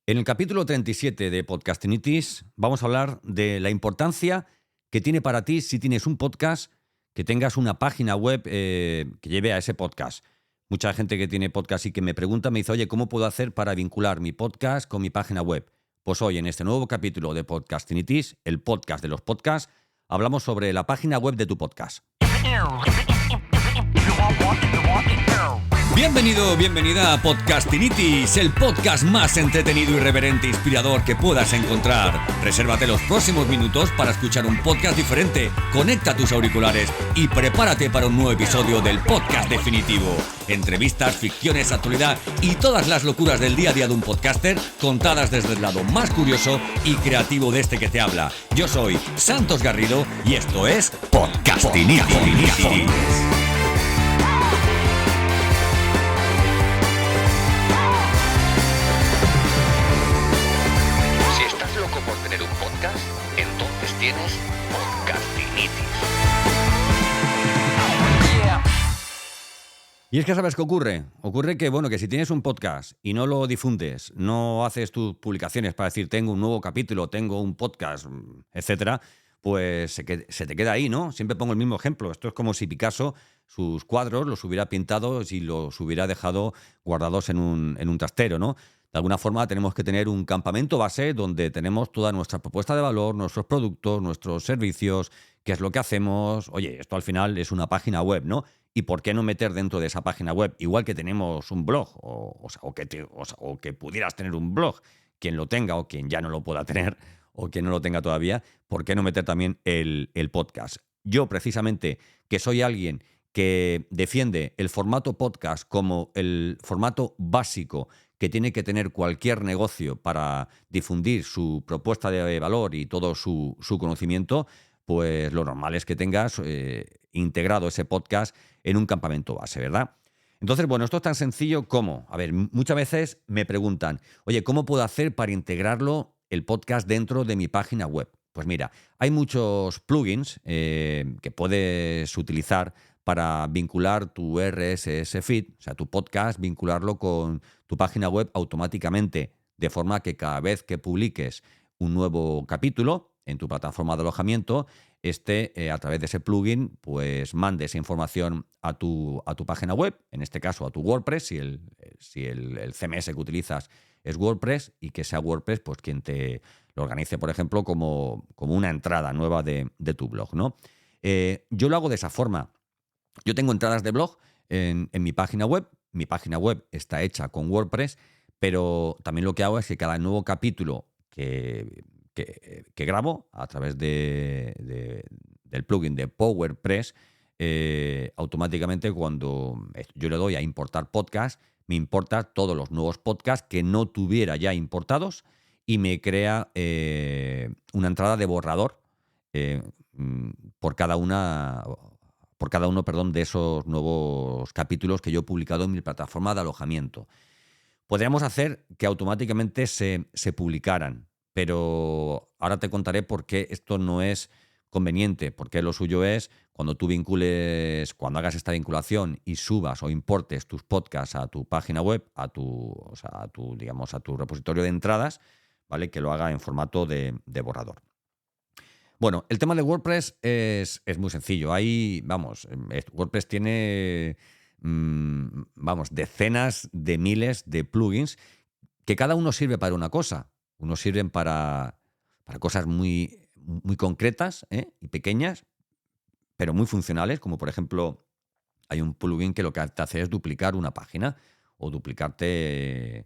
En el capítulo 37 de Podcastinitis vamos a hablar de la importancia que tiene para ti, si tienes un podcast, que tengas una página web que lleve a ese podcast. Mucha gente que tiene podcast y que me pregunta, me dice, oye, ¿cómo puedo hacer para vincular mi podcast con mi página web? Pues hoy, en este nuevo capítulo de Podcastinitis, el podcast de los podcasts, hablamos sobre la página web de tu podcast. Bienvenido, bienvenida a Podcastinitis, el podcast más entretenido, irreverente e inspirador que puedas encontrar. Resérvate los próximos minutos para escuchar un podcast diferente, conecta tus auriculares y prepárate para un nuevo episodio del podcast definitivo. Entrevistas, ficciones, actualidad y todas las locuras del día a día de un podcaster contadas desde el lado más curioso y creativo de este que te habla. Yo soy Santos Garrido y esto es Podcastinitis. Por tener un podcast, entonces tienes Podcastinitis. Y es que ¿sabes qué ocurre? Ocurre que, que si tienes un podcast y no lo difundes, no haces tus publicaciones para decir tengo un nuevo capítulo, tengo un podcast, etcétera, pues se te queda ahí, ¿no? Siempre pongo el mismo ejemplo. Esto es como si Picasso sus cuadros los hubiera pintado y los hubiera dejado guardados en un trastero, ¿no? De alguna forma tenemos que tener un campamento base donde tenemos toda nuestra propuesta de valor, nuestros productos, nuestros servicios, qué es lo que hacemos. Oye, esto al final es una página web, ¿no? ¿Y por qué no meter dentro de esa página web, igual que tenemos un blog, o que pudieras tener un blog, quien lo tenga o quien ya no lo pueda tener, o quien no lo tenga todavía, ¿por qué no meter también el podcast? Yo, precisamente, que soy alguien que defiende el formato podcast como el formato básico que tiene que tener cualquier negocio para difundir su propuesta de valor y todo su conocimiento, pues lo normal es que tengas integrado ese podcast en un campamento base, ¿verdad? Entonces, esto es tan sencillo como, muchas veces me preguntan, oye, ¿cómo puedo hacer para integrarlo el podcast dentro de mi página web? Pues mira, hay muchos plugins que puedes utilizar para vincular tu RSS feed, o sea, tu podcast, vincularlo con tu página web automáticamente, de forma que cada vez que publiques un nuevo capítulo en tu plataforma de alojamiento, a través de ese plugin, pues mande esa información a tu página web, en este caso a tu WordPress, si el CMS que utilizas es WordPress, y que sea WordPress pues quien te lo organice, por ejemplo, como una entrada nueva de tu blog, ¿no? Yo lo hago de esa forma. Yo tengo entradas de blog en mi página web. Mi página web está hecha con WordPress, pero también lo que hago es que cada nuevo capítulo que grabo a través del plugin de PowerPress, automáticamente cuando yo le doy a importar podcast, me importa todos los nuevos podcasts que no tuviera ya importados y me crea una entrada de borrador por cada uno de esos nuevos capítulos que yo he publicado en mi plataforma de alojamiento. Podríamos hacer que automáticamente se publicaran, pero ahora te contaré por qué esto no es conveniente, porque lo suyo es cuando hagas esta vinculación y subas o importes tus podcasts a tu página web, a tu repositorio de entradas, ¿vale? Que lo haga en formato de borrador. Bueno, el tema de WordPress es muy sencillo. WordPress tiene decenas de miles de plugins que cada uno sirve para una cosa. Unos sirven para cosas muy, muy concretas y pequeñas, pero muy funcionales, como por ejemplo hay un plugin que lo que te hace es duplicar una página o duplicarte,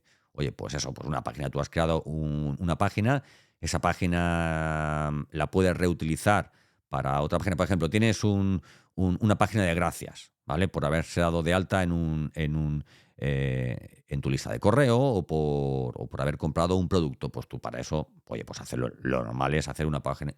una página. Tú has creado una página. Esa página la puedes reutilizar para otra página. Por ejemplo, tienes una página de gracias, ¿vale? Por haberse dado de alta en tu lista de correo o por haber comprado un producto. Pues tú para eso, hacerlo. Lo normal es hacer una página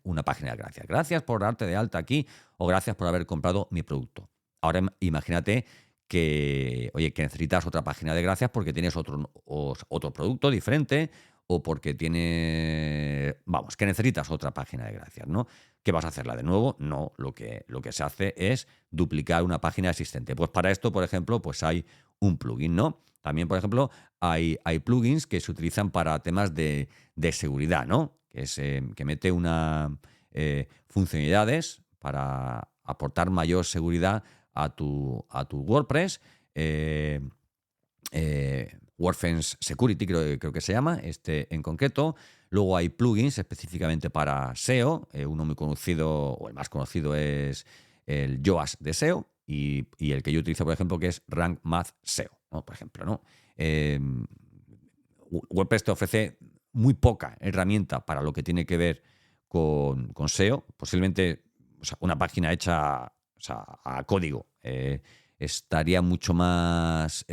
de gracias. Gracias por darte de alta aquí o gracias por haber comprado mi producto. Ahora imagínate que necesitas otra página de gracias porque tienes otro producto diferente, o porque que necesitas otra página de gracias, ¿no? ¿Qué vas a hacerla de nuevo? No, lo que se hace es duplicar una página existente. Pues para esto, por ejemplo, pues hay un plugin, ¿no? También, por ejemplo, hay plugins que se utilizan para temas de seguridad, ¿no? Que mete una funcionalidades para aportar mayor seguridad a tu WordPress. WordFence Security creo que se llama, en concreto. Luego hay plugins específicamente para SEO. Uno muy conocido, o el más conocido, es el Yoast de SEO y el que yo utilizo, por ejemplo, que es Rank Math SEO, ¿no? Por ejemplo, ¿no? WordPress te ofrece muy poca herramienta para lo que tiene que ver con SEO. Posiblemente, o sea, una página hecha, o sea, a código estaría mucho más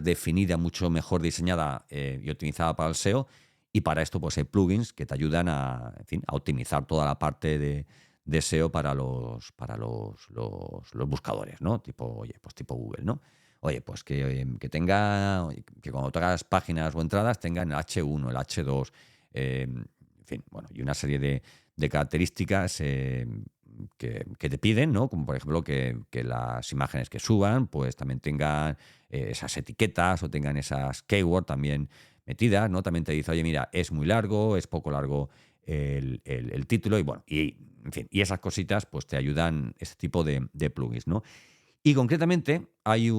definida, mucho mejor diseñada y optimizada para el SEO. Y para esto, pues hay plugins que te ayudan a optimizar toda la parte de SEO para los buscadores, ¿no? Tipo Google, ¿no? Oye, pues que tenga, que cuando te hagas páginas o entradas tengan el H1, el H2, en fin, bueno, y una serie de características que te piden, ¿no? Como por ejemplo que las imágenes que suban pues también tengan esas etiquetas o tengan esas keywords también metidas, ¿no? También te dice, oye, mira, es muy largo, es poco largo el título y bueno, en fin, y esas cositas pues te ayudan este tipo de plugins, ¿no? Y concretamente hay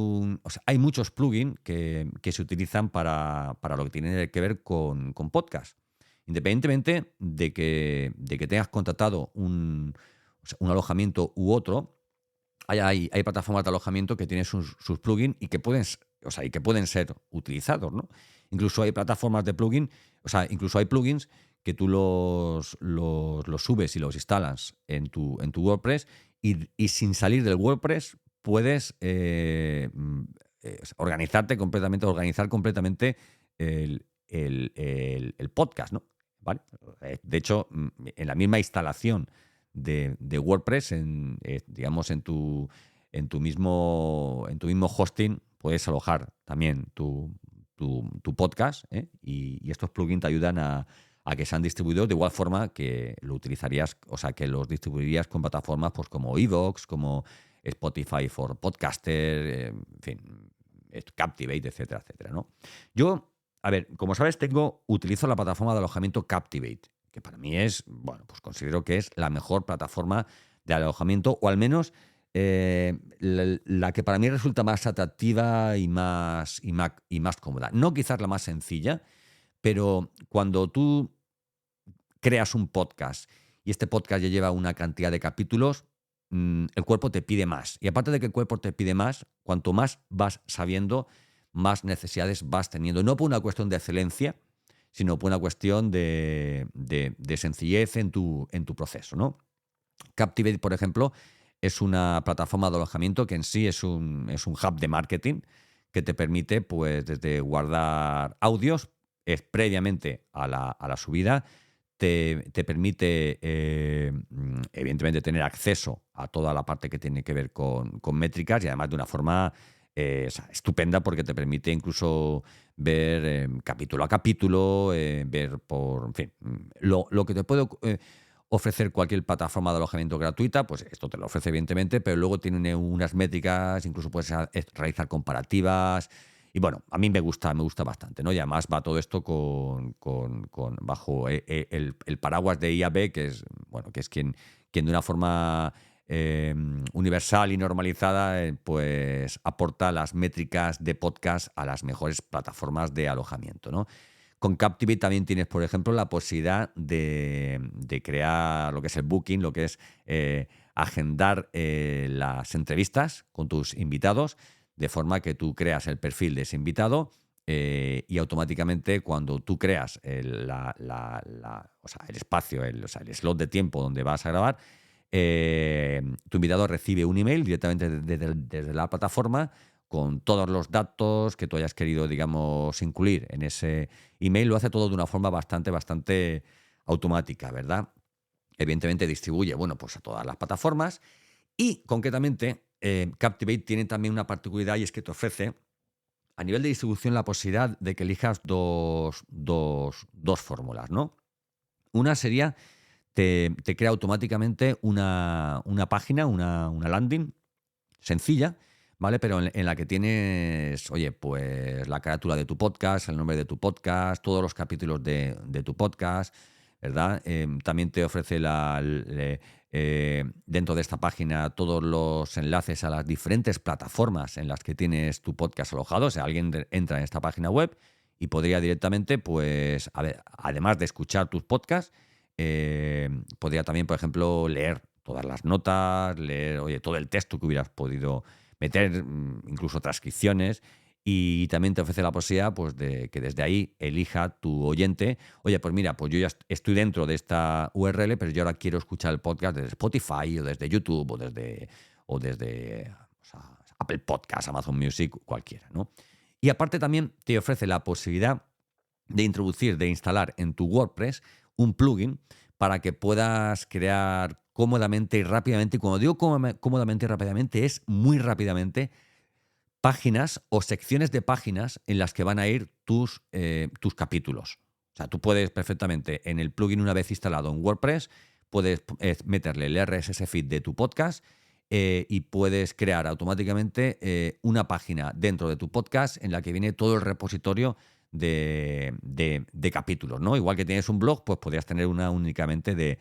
muchos plugins que se utilizan para lo que tiene que ver con podcast. Independientemente de que tengas contratado un alojamiento u otro, hay plataformas de alojamiento que tienen sus plugins y que pueden ser utilizados, ¿no? Incluso hay plataformas de plugin, incluso hay plugins que tú los subes y los instalas en tu WordPress y sin salir del WordPress puedes organizar completamente el podcast, ¿no? ¿Vale? De hecho, en la misma instalación de WordPress, digamos, en tu mismo hosting, puedes alojar también tu podcast, ¿eh? Y estos plugins te ayudan a que sean distribuidos de igual forma que lo utilizarías, o sea, que los distribuirías con plataformas pues como Evox, como Spotify for Podcaster, en fin, Captivate, etcétera, etcétera, ¿no? Yo, a ver, como sabes, utilizo la plataforma de alojamiento Captivate, que para mí es, bueno, pues considero que es la mejor plataforma de alojamiento, o al menos la que para mí resulta más atractiva y más cómoda. No quizás la más sencilla, pero cuando tú creas un podcast y este podcast ya lleva una cantidad de capítulos, el cuerpo te pide más. Y aparte de que el cuerpo te pide más, cuanto más vas sabiendo, más necesidades vas teniendo. No por una cuestión de excelencia, sino por una cuestión de sencillez en tu proceso, ¿no? Captivate, por ejemplo, es una plataforma de alojamiento que en sí es un hub de marketing que te permite, pues, desde guardar audios previamente a la subida, te permite, evidentemente, tener acceso a toda la parte que tiene que ver con métricas y además de una forma estupenda porque te permite incluso ver capítulo a capítulo, ver en fin, lo que te puede ofrecer cualquier plataforma de alojamiento gratuita, pues esto te lo ofrece evidentemente, pero luego tiene unas métricas, incluso puedes realizar comparativas. Y bueno, a mí me gusta bastante, ¿no? Y además va todo esto bajo el paraguas de IAB, que es, bueno, que es quien de una forma universal y normalizada, pues aporta las métricas de podcast a las mejores plataformas de alojamiento, ¿no? Con Captivate también tienes, por ejemplo, la posibilidad de crear lo que es el booking, lo que es agendar las entrevistas con tus invitados, de forma que tú creas el perfil de ese invitado y automáticamente cuando tú creas el espacio, el slot de tiempo donde vas a grabar, tu invitado recibe un email directamente desde la plataforma con todos los datos que tú hayas querido, digamos, incluir en ese email. Lo hace todo de una forma bastante automática, ¿verdad? Evidentemente distribuye, bueno, pues a todas las plataformas y concretamente Captivate tiene también una particularidad y es que te ofrece a nivel de distribución la posibilidad de que elijas dos fórmulas, ¿no? Una sería, te crea automáticamente una página, una landing sencilla, ¿vale? Pero en la que tienes, oye, pues la carátula de tu podcast, el nombre de tu podcast, todos los capítulos de tu podcast, ¿verdad? También te ofrece dentro de esta página todos los enlaces a las diferentes plataformas en las que tienes tu podcast alojado. O sea, alguien entra en esta página web y podría directamente, pues, a ver, además de escuchar tus podcasts, podría también, por ejemplo, leer todas las notas, leer, oye, todo el texto que hubieras podido meter, incluso transcripciones, y también te ofrece la posibilidad, pues, de que desde ahí elija tu oyente. Oye, pues mira, pues yo ya estoy dentro de esta URL, pero yo ahora quiero escuchar el podcast desde Spotify o desde YouTube o desde o sea, Apple Podcasts, Amazon Music, cualquiera, ¿no? Y aparte también te ofrece la posibilidad de introducir, de instalar en tu WordPress un plugin para que puedas crear cómodamente y rápidamente. Y cuando digo cómodamente y rápidamente, es muy rápidamente páginas o secciones de páginas en las que van a ir tus capítulos. O sea, tú puedes perfectamente en el plugin, una vez instalado en WordPress, puedes meterle el RSS feed de tu podcast y puedes crear automáticamente una página dentro de tu podcast en la que viene todo el repositorio de capítulos, ¿no? Igual que tienes un blog, pues podrías tener una únicamente de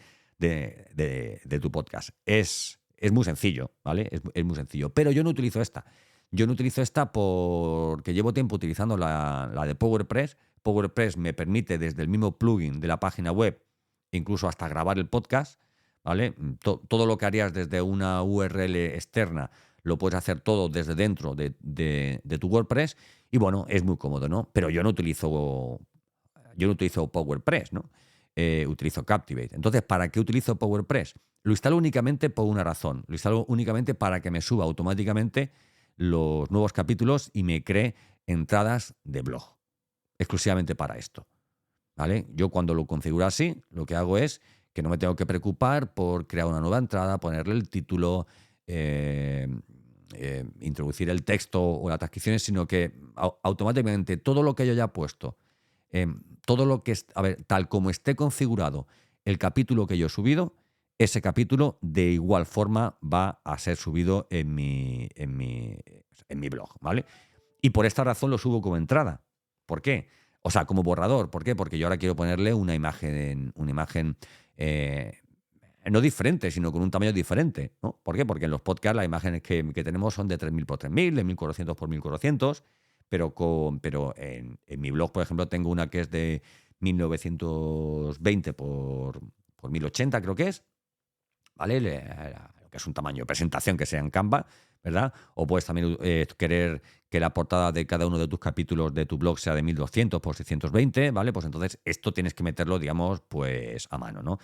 tu podcast. Es muy sencillo, ¿vale? Es muy sencillo. Pero yo no utilizo esta. Yo no utilizo esta porque llevo tiempo utilizando la de PowerPress. PowerPress me permite desde el mismo plugin de la página web, incluso hasta grabar el podcast, ¿vale? Todo lo que harías desde una URL externa lo puedes hacer todo desde dentro de tu WordPress y bueno, es muy cómodo, ¿no? Pero yo no utilizo PowerPress, ¿no? Utilizo Captivate. Entonces, ¿para qué utilizo PowerPress? Lo instalo únicamente por una razón. Lo instalo únicamente para que me suba automáticamente los nuevos capítulos y me cree entradas de blog. Exclusivamente para esto, ¿vale? Yo cuando lo configuro así, lo que hago es que no me tengo que preocupar por crear una nueva entrada, ponerle el título, introducir el texto o las transcripciones, sino que automáticamente todo lo que yo haya puesto, todo lo que a ver, tal como esté configurado el capítulo que yo he subido, ese capítulo de igual forma va a ser subido en mi blog, ¿vale? Y por esta razón lo subo como entrada. ¿Por qué? O sea, como borrador. ¿Por qué? Porque yo ahora quiero ponerle una imagen no diferente, sino con un tamaño diferente, ¿no? ¿Por qué? Porque en los podcasts las imágenes que tenemos son de 3000 por 3000, de 1400 por 1400, pero en mi blog, por ejemplo, tengo una que es de 1920 por 1080, creo que es, ¿vale? Lo que es un tamaño de presentación que sea en Canva, ¿verdad? O puedes también querer que la portada de cada uno de tus capítulos de tu blog sea de 1200 por 620, ¿vale? Pues entonces esto tienes que meterlo, digamos, pues a mano, ¿no?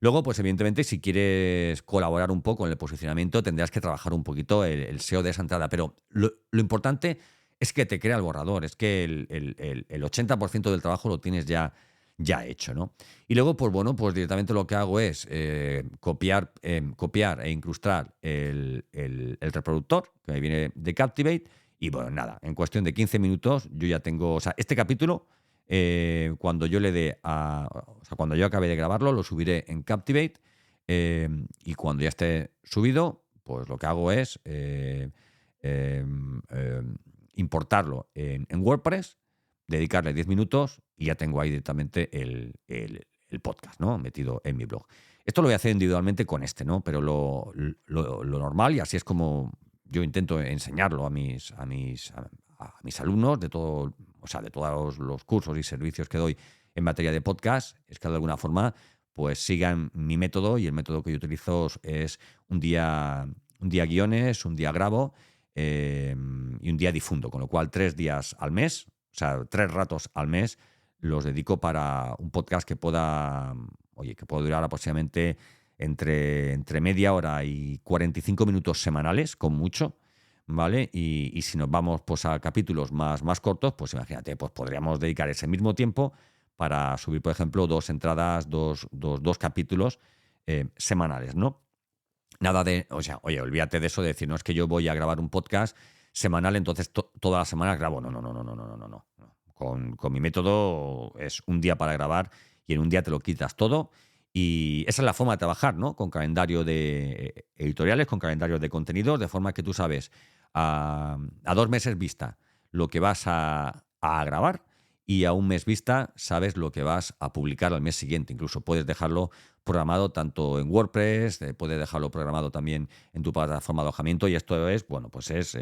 Luego, pues evidentemente, si quieres colaborar un poco en el posicionamiento, tendrás que trabajar un poquito el SEO de esa entrada. Pero lo importante es que te crea el borrador, es que el 80% del trabajo lo tienes ya hecho, ¿no? Y luego, pues bueno, pues directamente lo que hago es copiar e incrustar el reproductor que me viene de Captivate y bueno, nada, en cuestión de 15 minutos yo ya tengo, o sea, este capítulo, cuando yo cuando yo acabe de grabarlo, lo subiré en Captivate y cuando ya esté subido, pues lo que hago es importarlo en WordPress, dedicarle 10 minutos y ya tengo ahí directamente el podcast, ¿no? Metido en mi blog. Esto lo voy a hacer individualmente con este, ¿no? Pero lo normal, y así es como yo intento enseñarlo a mis alumnos de todo, o sea, de todos los cursos y servicios que doy en materia de podcast, es que de alguna forma pues sigan mi método, y el método que yo utilizo es un día guiones, un día grabo y un día difundo, con lo cual 3 días al mes, o sea, 3 ratos al mes los dedico para un podcast que pueda durar aproximadamente entre media hora y 45 minutos semanales, con mucho, ¿vale? Y si nos vamos pues a capítulos más cortos, pues imagínate, pues podríamos dedicar ese mismo tiempo para subir, por ejemplo, 2 entradas, dos capítulos semanales, ¿no? Nada de, o sea, oye, olvídate de eso de decir, no, es que yo voy a grabar un podcast semanal, entonces todas las semanas grabo. No. Con mi método es un día para grabar y en un día te lo quitas todo. Y esa es la forma de trabajar, ¿no? Con calendario de editoriales, con calendario de contenidos, de forma que tú sabes a 2 meses vista lo que vas a grabar y a 1 mes vista sabes lo que vas a publicar al mes siguiente. Incluso puedes dejarlo programado tanto en WordPress, puedes dejarlo programado también en tu plataforma de alojamiento y esto es, bueno, pues es,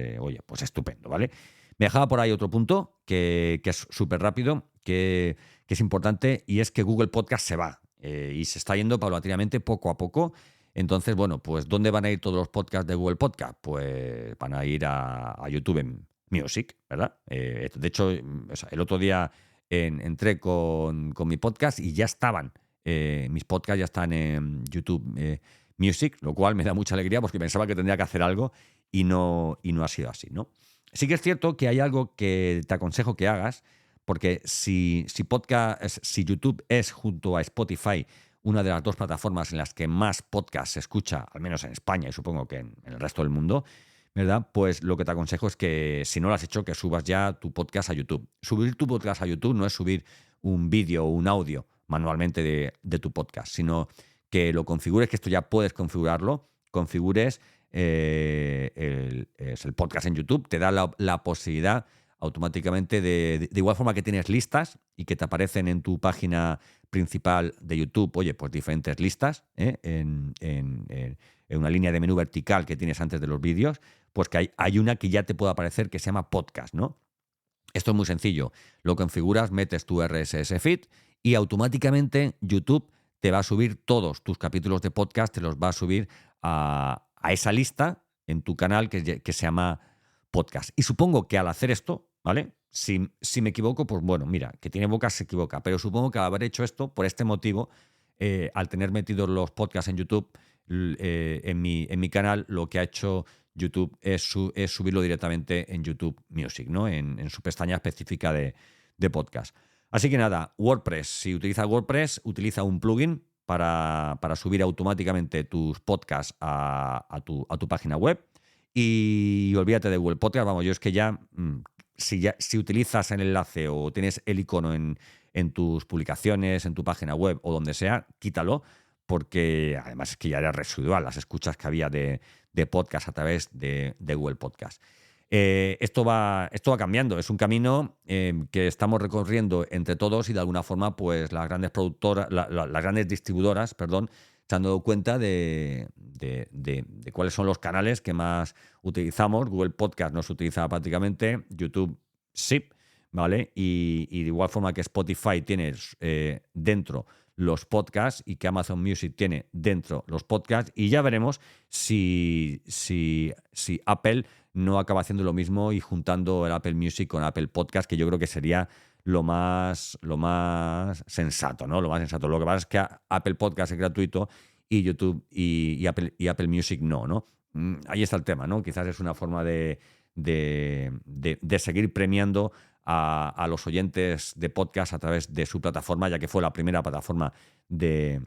pues estupendo, ¿vale? Me dejaba por ahí otro punto que es súper rápido, que es importante, y es que Google Podcast se va y se está yendo paulatinamente poco a poco. Entonces, bueno, pues ¿dónde van a ir todos los podcasts de Google Podcast? Pues van a ir a YouTube Music, ¿verdad? De hecho, el otro día entré con mi podcast y ya estaban, mis podcasts ya están en YouTube Music, lo cual me da mucha alegría porque pensaba que tendría que hacer algo y no ha sido así, ¿no? Sí que es cierto que hay algo que te aconsejo que hagas, porque si YouTube es, junto a Spotify, una de las 2 plataformas en las que más podcast se escucha, al menos en España y supongo que en el resto del mundo, ¿verdad? Pues lo que te aconsejo es que, si no lo has hecho, que subas ya tu podcast a YouTube. Subir tu podcast a YouTube no es subir un vídeo o un audio manualmente de tu podcast, sino que lo configures, que esto ya puedes configurarlo, configures el podcast en YouTube, te da la posibilidad automáticamente de igual forma que tienes listas y que te aparecen en tu página principal de YouTube, oye, pues diferentes listas en una línea de menú vertical que tienes antes de los vídeos, pues que hay una que ya te puede aparecer que se llama podcast, ¿no? Esto es muy sencillo. Lo configuras, metes tu RSS feed y automáticamente YouTube te va a subir todos tus capítulos de podcast, te los va a subir a esa lista en tu canal que se llama podcast. Y supongo que al hacer esto, ¿vale? Si me equivoco, pues bueno, mira, que tiene boca se equivoca, pero supongo que al haber hecho esto, por este motivo, al tener metidos los podcasts en YouTube, en mi canal, lo que ha hecho YouTube es subirlo directamente en YouTube Music, ¿no? En su pestaña específica de podcast. Así que nada, WordPress. Si utilizas WordPress, utiliza un plugin para subir automáticamente tus podcasts a tu página web. Y olvídate de Google Podcast. Vamos, yo es que si utilizas el enlace o tienes el icono en tus publicaciones, en tu página web o donde sea, quítalo, porque además es que ya era residual las escuchas que había de podcast a través de Google Podcast. Esto va cambiando, es un camino que estamos recorriendo entre todos y de alguna forma pues las grandes productoras, las grandes distribuidoras, se han dado cuenta de cuáles son los canales que más utilizamos. Google Podcast no se utiliza prácticamente, YouTube sí, ¿vale? Y de igual forma que Spotify tiene dentro los podcasts y que Amazon Music tiene dentro los podcasts, y ya veremos si Apple no acaba haciendo lo mismo y juntando el Apple Music con Apple Podcast, que yo creo que sería lo más sensato, ¿no? Lo más sensato. Lo que pasa es que Apple Podcast es gratuito y YouTube y Apple Music no. Ahí está el tema, ¿no? Quizás es una forma de seguir premiando a los oyentes de podcast a través de su plataforma, ya que fue la primera plataforma de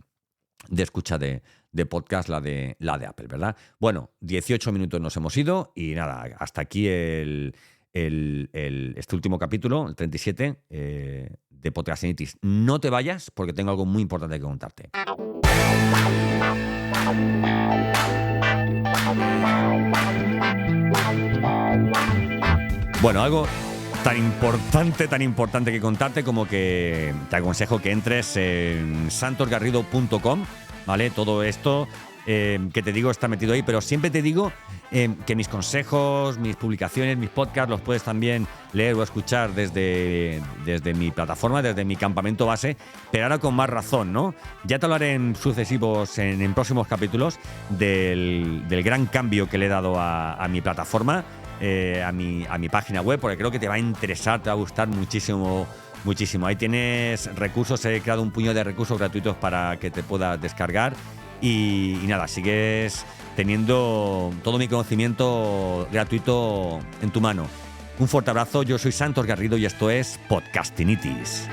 escucha de podcast, la de Apple, ¿verdad? Bueno, 18 minutos nos hemos ido y nada, hasta aquí este último capítulo, el 37, de Podcastinitis. No te vayas porque tengo algo muy importante que contarte. Bueno, algo tan importante que contarte como que te aconsejo que entres en santosgarrido.com, ¿vale? Todo esto que te digo está metido ahí, pero siempre te digo que mis consejos, mis publicaciones, mis podcasts los puedes también leer o escuchar desde mi plataforma, desde mi campamento base, pero ahora con más razón, ¿no? Ya te hablaré en próximos capítulos del gran cambio que le he dado a mi plataforma, a mi página web, porque creo que te va a interesar, te va a gustar muchísimo. Ahí tienes recursos, he creado un puñado de recursos gratuitos para que te puedas descargar y nada, sigues teniendo todo mi conocimiento gratuito en tu mano. Un fuerte abrazo, yo soy Santos Garrido y esto es Podcastinitis.